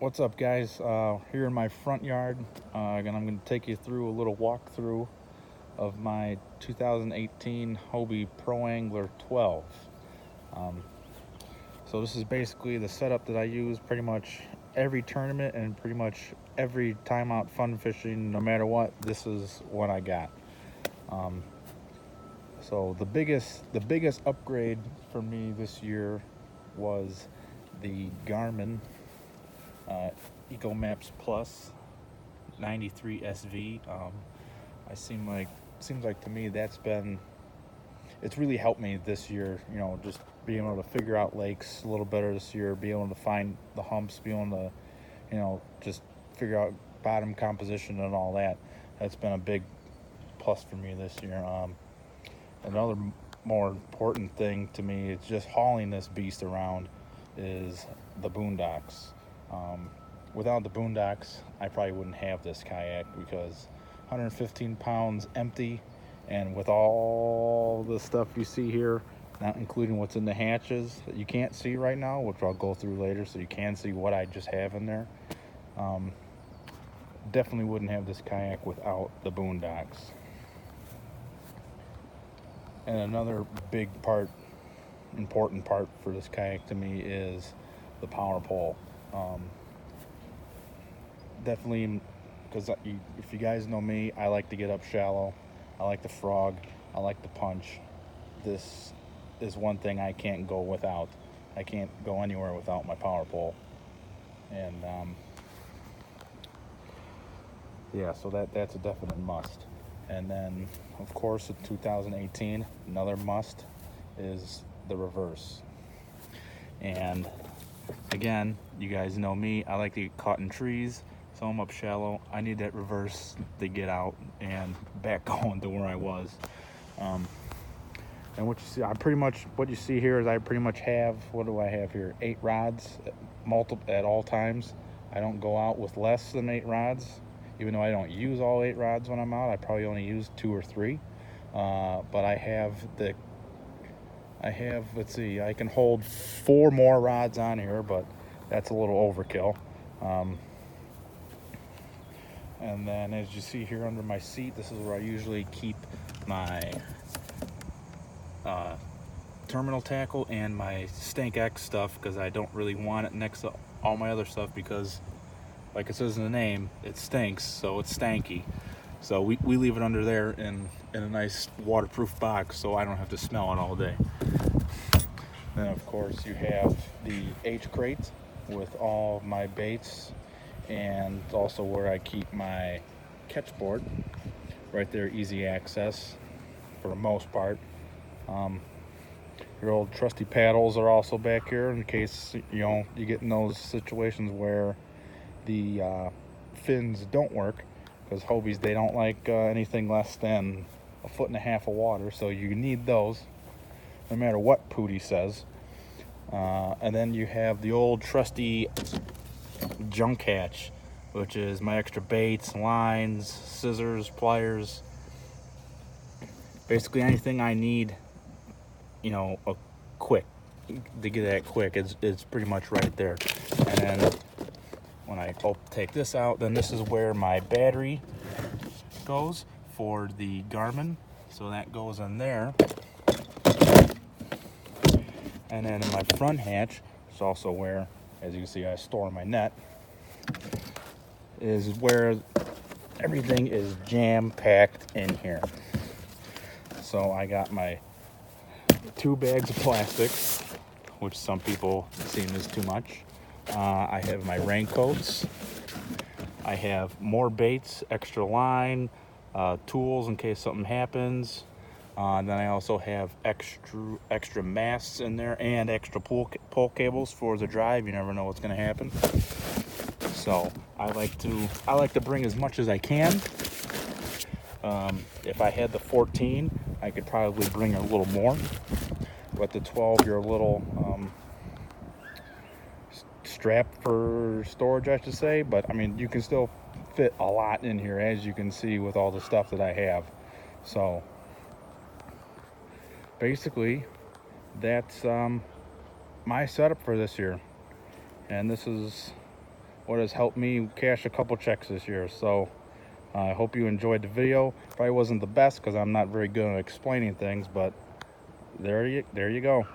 What's up, guys? Here in my front yard, and I'm going to take you through a little walkthrough of my 2018 Hobie Pro Angler 12. So this is basically the setup that I use pretty much every tournament and pretty much every time out fun fishing. No matter what, this is what I got. So the biggest upgrade for me this year was the Garmin Eco Maps Plus 93 SV. Seems like to me it's really helped me this year. You know, just being able to figure out lakes a little better this year, being able to find the humps, being able to, just figure out bottom composition and all that. That's been a big plus for me this year. Another more important thing to me is just hauling this beast around is the boondocks. Without the boondocks, I probably wouldn't have this kayak, because 115 pounds empty, and with all the stuff you see here, not including what's in the hatches that you can't see right now, which I'll go through later so you can see what I just have in there. Definitely wouldn't have this kayak without the boondocks. And another big part, important part for this kayak to me is the power pole. Definitely, because if you guys know me, I like to get up shallow. I like to frog. I like to punch. This is one thing I can't go without. I can't go anywhere without my power pole. And yeah, so that's a definite must. And then, of course, in 2018, another must is the reverse. And again, you guys know me, I like to get caught in trees, so I'm up shallow. I need that reverse to get out and back going to where I was. And what you see, what you see here is I pretty much have, what do I have here? 8 rods at all times. I don't go out with less than 8 rods. Even though I don't use all 8 rods when I'm out, I probably only use 2 or 3. But I have, let's see, I can hold 4 more rods on here, but that's a little overkill. And then, as you see here under my seat, this is where I usually keep my terminal tackle and my Stank X stuff, because I don't really want it next to all my other stuff, because like it says in the name, it stinks, so it's stanky. So we leave it under there in a nice waterproof box, so I don't have to smell it all day. Then, of course, you have the H crate with all my baits, and also where I keep my catch board. Right there, easy access for the most part. Your old trusty paddles are also back here in case you get in those situations where the fins don't work, because Hobies, they don't like anything less than 1.5 feet of water, so you need those no matter what Pootie says. And then you have the old trusty junk hatch, which is my extra baits, lines, scissors, pliers, basically anything I need, a quick to get that quick. It's pretty much right there. And then when I take this out, then this is where my battery goes for the Garmin. So that goes in there. And then in my front hatch, it's also where, as you can see, I store my net, is where everything is jam-packed in here. So I got my 2 bags of plastics, which some people seem is too much. I have my raincoats. I have more baits, extra line, tools in case something happens. Then I also have extra masts in there and extra pole cables for the drive. You never know what's going to happen. So I like to bring as much as I can. If I had the 14, I could probably bring a little more. But the 12, you're a little strapped for storage, I should say. But I mean, you can still fit a lot in here, as you can see with all the stuff that I have. So basically, that's my setup for this year. And this is what has helped me cash a couple checks this year. So I hope you enjoyed the video. Probably wasn't the best because I'm not very good at explaining things, but there you go.